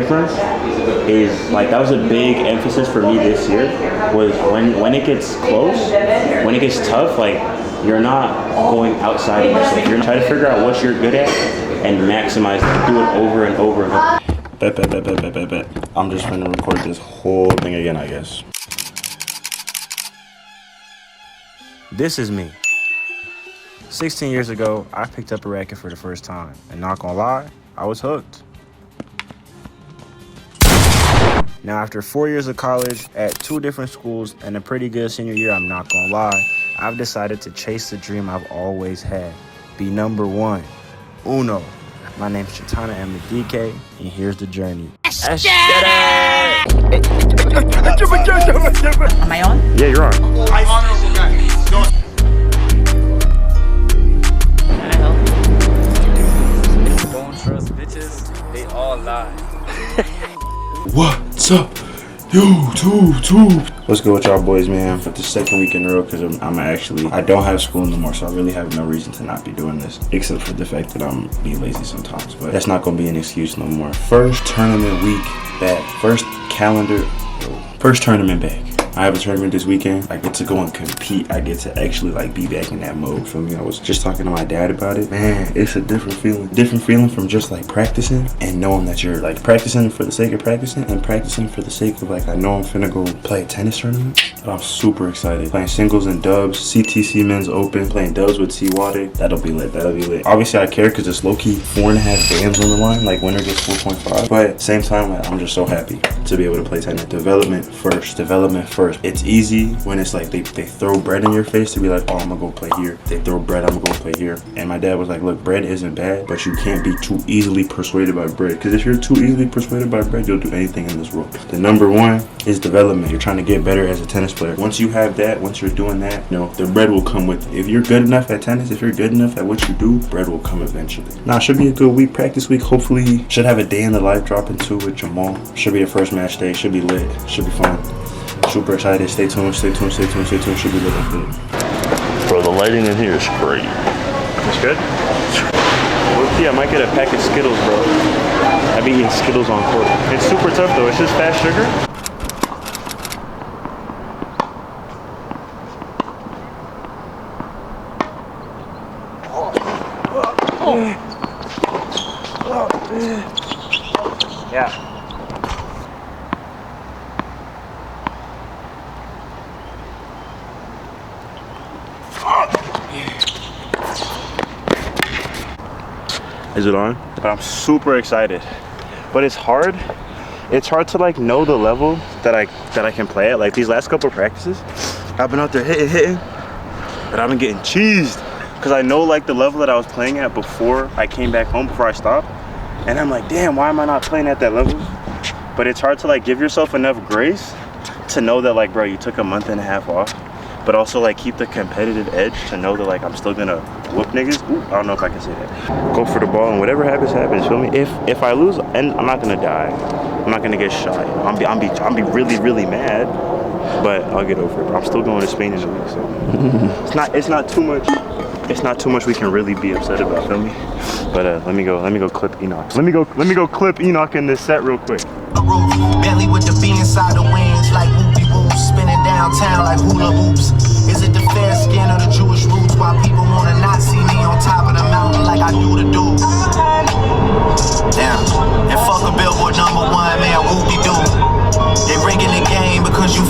difference is like that was a big emphasis for me this year. Was when it gets close, when it gets tough, like you're not going outside of yourself. You're trying to figure out what you're good at and maximize it. Do it over and over and over. Bet. I'm just gonna record this whole thing again, I guess. This is me. 16 years ago, I picked up a racket for the first time, and not gonna lie, I was hooked. Now, after 4 years of college at 2 different schools and a pretty good senior year, I'm not gonna lie, I've decided to chase the dream I've always had. Be number one. Uno. My name's Chitana MDK, and here's the journey. Am I on? Yeah, you're on. Honorable guy. Can I help? Don't trust bitches, they all lie. What's up, YouTube? What's good with y'all boys, man? For the second week in a row, because I don't have school no more, so I really have no reason to not be doing this, except for the fact that I'm being lazy sometimes, but that's not gonna be an excuse no more. First tournament week back, first tournament back. I have a tournament this weekend. I get to go and compete. I get to actually like be back in that mode. For me, I was just talking to my dad about it. Man, it's a different feeling. Different feeling from just like practicing and knowing that you're like practicing for the sake of practicing and practicing for the sake of like I know I'm finna go play a tennis tournament. But I'm super excited. Playing singles and dubs, CTC Men's Open, playing dubs with T-Water. That'll be lit. Obviously I care because it's low-key 4.5 bands on the line. Like winner gets 4.5. But at the same time, like, I'm just so happy to be able to play tennis. Development first. It's easy when it's like they throw bread in your face to be like, oh, I'm gonna go play here. They throw bread, I'm gonna go play here. And my dad was like, look, bread isn't bad, but you can't be too easily persuaded by bread. Because if you're too easily persuaded by bread, you'll do anything in this world. The number one is development. You're trying to get better as a tennis player. Once you have that, once you're doing that, you know, the bread will come with it. If you're good enough at tennis, if you're good enough at what you do, bread will come eventually. Now, it should be a good week, practice week. Hopefully, should have a day in the life dropping too with Jamal. Should be the first match day. Should be lit. Should be fun. Super excited. Stay tuned. Should be lit. Bro, the lighting in here is great. It's good? Yeah, I might get a pack of Skittles, bro. I be eating Skittles on court. It's super tough though. It's just fast sugar. Yeah. Is it on? But I'm super excited. But it's hard. It's hard to like know the level that I can play at. Like these last couple of practices, I've been out there hitting, but I've been getting cheesed. Cause I know like the level that I was playing at before I came back home, before I stopped. And I'm like, damn, why am I not playing at that level? But it's hard to like give yourself enough grace to know that like, bro, you took a month and a half off. But also like keep the competitive edge to know that like I'm still gonna whoop niggas. Ooh, I don't know if I can say that. Go for the ball and whatever happens, feel me? If I lose, and I'm not gonna die. I'm not gonna get shot. I'm be really mad, but I'll get over it. But I'm still going to Spain in a week, so it's not too much. It's not too much we can really be upset about, feel me? But let me go clip Enoch. Let me go clip Enoch in this set real quick. Bentley with the B inside the wings, like whoopie whoops, spinning downtown like hula hoops. Is it the fair skin or the Jewish roots? Why people wanna not see me on top of the mountain like I do the dudes? Damn, and fuck a Billboard #1, man, whoopie-doo. They rigging the game because you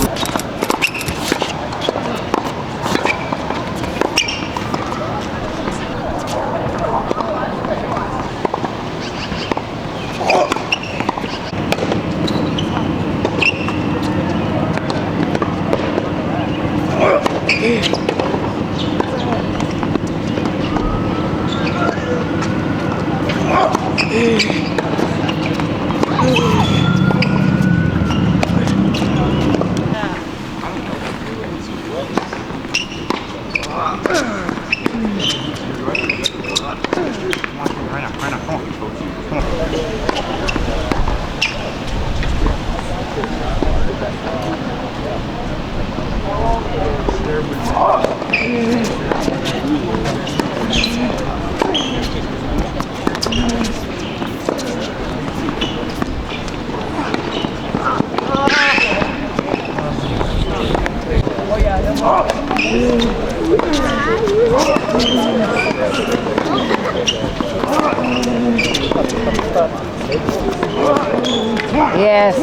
Yes,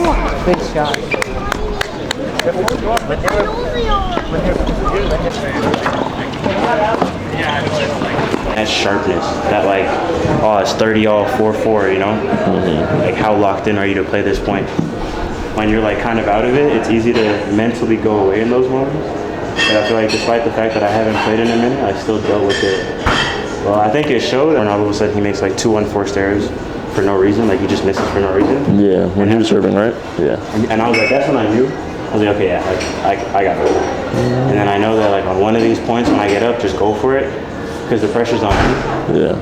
good shot. That sharpness, that like, oh, it's 30 all 4-4, you know? Like how locked in are you to play this point? When you're like kind of out of it, it's easy to mentally go away in those moments. But I feel like despite the fact that I haven't played in a minute, I still dealt with it. Well, I think it showed when all of a sudden he makes like 2 unforced errors for no reason, like he just misses for no reason. Yeah, when he was serving, right? Yeah. And I was like, that's when I knew. I was like, okay, yeah, I got it. And then I know that like on one of these points when I get up, just go for it, because the pressure's on me. Yeah.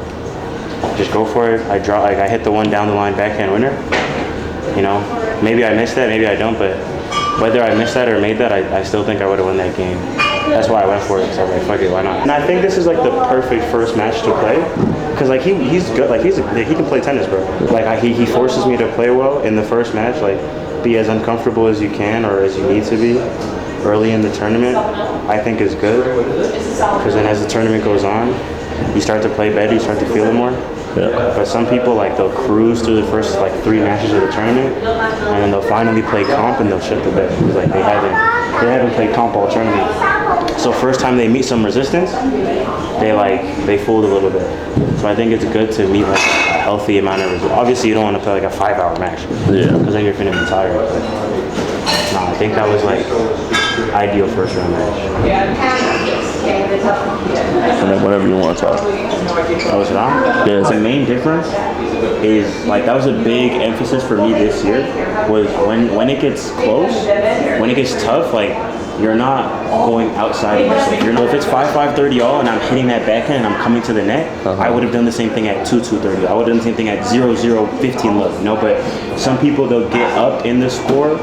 Just go for it. I draw, like I hit the one down the line backhand winner. You know, maybe I missed that, maybe I don't, but whether I missed that or made that, I still think I would have won that game. That's why I went for it, because I was like, fuck it, why not? And I think this is like the perfect first match to play, because like he's good, like he can play tennis, bro. Like he forces me to play well in the first match, like be as uncomfortable as you can or as you need to be early in the tournament, I think is good, because then as the tournament goes on, you start to play better, you start to feel it more. Yeah. But some people, like, they'll cruise through the first like 3 matches of the tournament, and then they'll finally play comp and they'll shit the bed. It's like they haven't played comp all tournament. So first time they meet some resistance, they fold a little bit. So I think it's good to meet like a healthy amount of resistance. Obviously you don't want to play like a 5-hour match, because then you're finna be tired. But no, I think that was like ideal first round match. And then whenever you want to talk. That was wrong? Yeah. The main difference is, like, that was a big emphasis for me this year, was when it gets close, when it gets tough, like, you're not going outside of yourself. You know, if it's 5-5 30 all and I'm hitting that backhand and I'm coming to the net, I would have done the same thing at 2-2 30. I would have done the same thing at 0-0 15 love. You know, but some people, they'll get up in the score,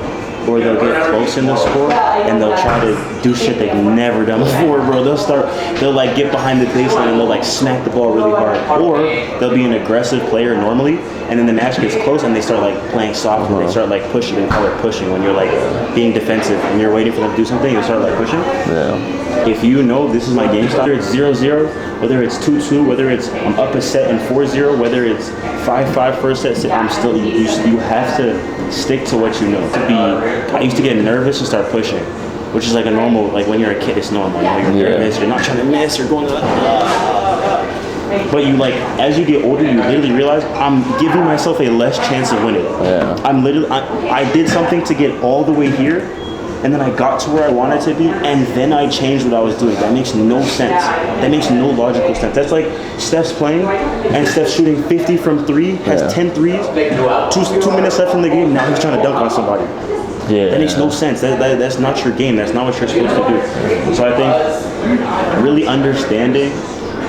or they'll get close in the score and they'll try to do shit they've never done before, bro. They'll like get behind the baseline and they'll like smack the ball really hard, or they'll be an aggressive player normally, and then the match gets close and they start like playing soft and they start like pushing, and call it pushing when you're like being defensive and you're waiting for them to do something, you start like pushing. Yeah. If you know this is my game style, whether it's 0-0, whether it's 2-2, whether it's I'm up a set and 4-0, whether it's 5-5 first set, I'm still, you have to stick to what you know. I used to get nervous and start pushing, which is like a normal, like when you're a kid, it's normal. You know, you're nervous, you're not trying to miss, you're going to but you like, as you get older, you literally realize I'm giving myself a less chance of winning. Yeah. I did something to get all the way here, and then I got to where I wanted to be, and then I changed what I was doing. That makes no sense. That makes no logical sense. That's like Steph's playing, and Steph's shooting 50 from 3, has 10 threes, 2 minutes left in the game, now he's trying to dunk on somebody. Yeah. That makes no sense. That's not your game. That's not what you're supposed to do. So I think really understanding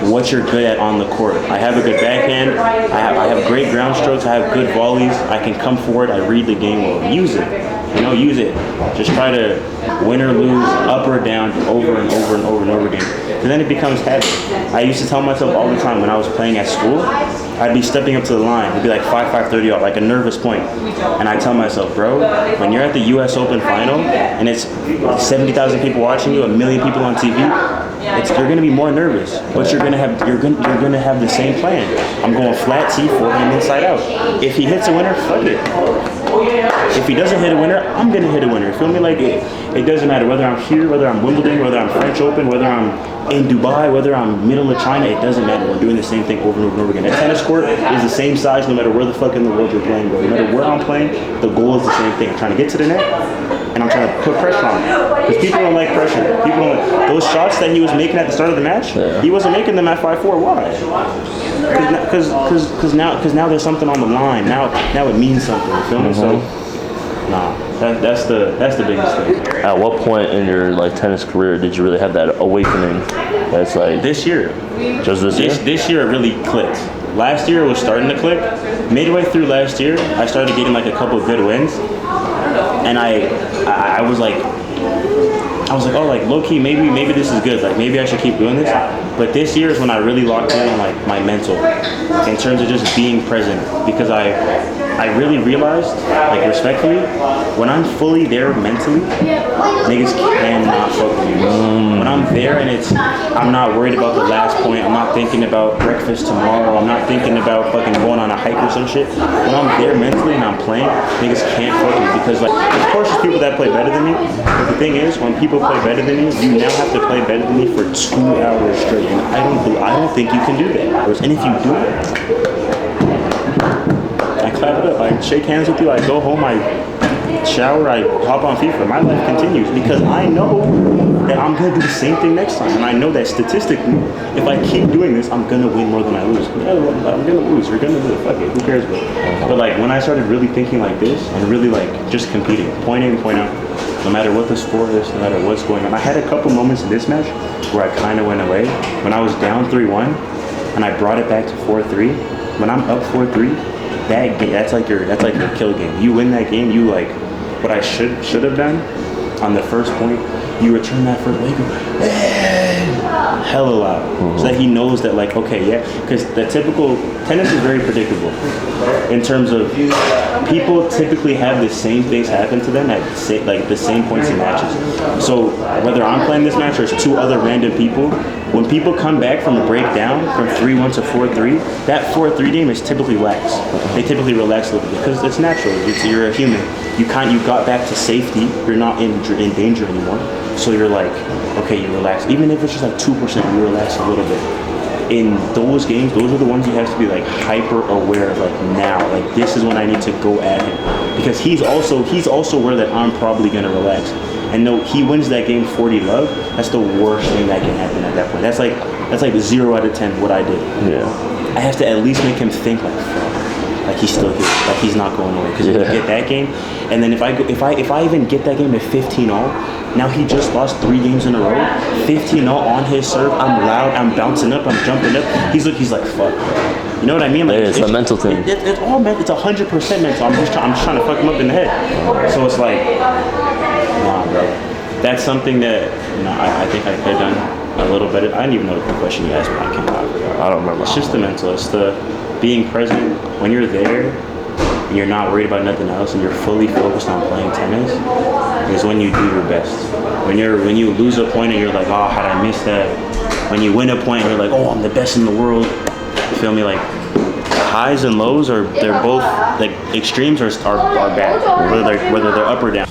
what you're good at on the court. I have a good backhand. I have great ground strokes. I have good volleys. I can come forward. I read the game well. Use it. You know, use it. Just try to win or lose, up or down, over and over and over and over again. And then it becomes habit. I used to tell myself all the time when I was playing at school, I'd be stepping up to the line. It'd be like 5-5 30 out, like a nervous point. And I tell myself, bro, when you're at the U.S. Open final and it's 70,000 people watching you, 1 million people on TV, you're gonna be more nervous, but you're gonna have the same plan. I'm going flat T, forehand inside out. If he hits a winner, fuck it. If he doesn't hit a winner, I'm gonna hit a winner. Feel me? Like it doesn't matter whether I'm here, whether I'm Wimbledon, whether I'm French Open, whether I'm in Dubai, whether I'm middle of China, it doesn't matter. We're doing the same thing over and over and over again. A tennis court is the same size no matter where the fuck in the world you're playing, bro. No matter where I'm playing, the goal is the same thing. I'm trying to get to the net, and I'm trying to put pressure on him. Because people don't like pressure. People don't like those shots that he was making at the start of the match. He wasn't making them at 5-4. Why? Because now there's something on the line. Now it means something. You feel me? So, nah, that's the biggest thing. At what point in your like tennis career did you really have that awakening? That's like this year. Just this year? This year it really clicked. Last year it was starting to click. Midway through last year, I started getting like a couple of good wins, and I was like, oh, like low key, maybe this is good. Like maybe I should keep doing this. But this year is when I really locked in on like my mental, in terms of just being present, because I I really realized, like respectfully, when I'm fully there mentally, niggas cannot fuck with me. When I'm there and I'm not worried about the last point, I'm not thinking about breakfast tomorrow, I'm not thinking about fucking going on a hike or some shit. When I'm there mentally and I'm playing, niggas can't fuck with me because like, of course there's people that play better than me, but the thing is, when people play better than you, you now have to play better than me for 2 hours straight, and I don't think you can do that. And if you do it, I clap it up, I shake hands with you, I go home, I shower, I hop on FIFA, my life continues because I know that I'm gonna do the same thing next time, and I know that statistically, if I keep doing this, I'm gonna win more than I lose. I'm gonna lose, we're gonna lose, fuck it, who cares, bro? But like, when I started really thinking like this, and really like, just competing, point in, point out, no matter what the score is, no matter what's going on. I had a couple moments in this match where I kind of went away. When I was down 3-1, and I brought it back to 4-3, when I'm up 4-3, that's like your kill game. You win that game, you like, what I should have done on the first point, you return that first leg, hella loud, so that he knows that like, okay, yeah, because the typical tennis is very predictable in terms of people typically have the same things happen to them at like the same points in matches. So whether I'm playing this match or it's 2 other random people, when people come back from a breakdown from 3-1 to 4-3, that 4-3 game is typically lax. They typically relax a little bit because it's natural. You're a human. You got back to safety. You're not in danger anymore. So you're like, okay, you relax. Even if it's just like 2%, you relax a little bit. In those games, those are the ones you have to be like hyper aware of, like now, like this is when I need to go at him. Because he's also aware that I'm probably gonna relax. And no, he wins that game 40-love. That's the worst thing that can happen at that point. That's like 0 out of 10 what I did. Yeah. I have to at least make him think like, fuck, like he's still here, like he's not going away. Because if you get that game, and then if I even get that game to 15-all, now he just lost 3 games in a row. 15-0 on his serve. I'm loud. I'm bouncing up. I'm jumping up. He's like, fuck. You know what I mean? Like, it's a mental thing. It's all mental. It's 100% mental. I'm just trying to fuck him up in the head. So it's like, nah, bro. That's something that I think I could have done a little better. I didn't even know the question you asked me. I can't remember. I don't remember. It's just the mental. It's the being present when you're there. And you're not worried about nothing else, and you're fully focused on playing tennis, is when you do your best. When you lose a point and you're like, oh, how'd I miss that? When you win a point and you're like, oh, I'm the best in the world. You feel me? Like, highs and lows they're both like extremes are bad, whether they're up or down.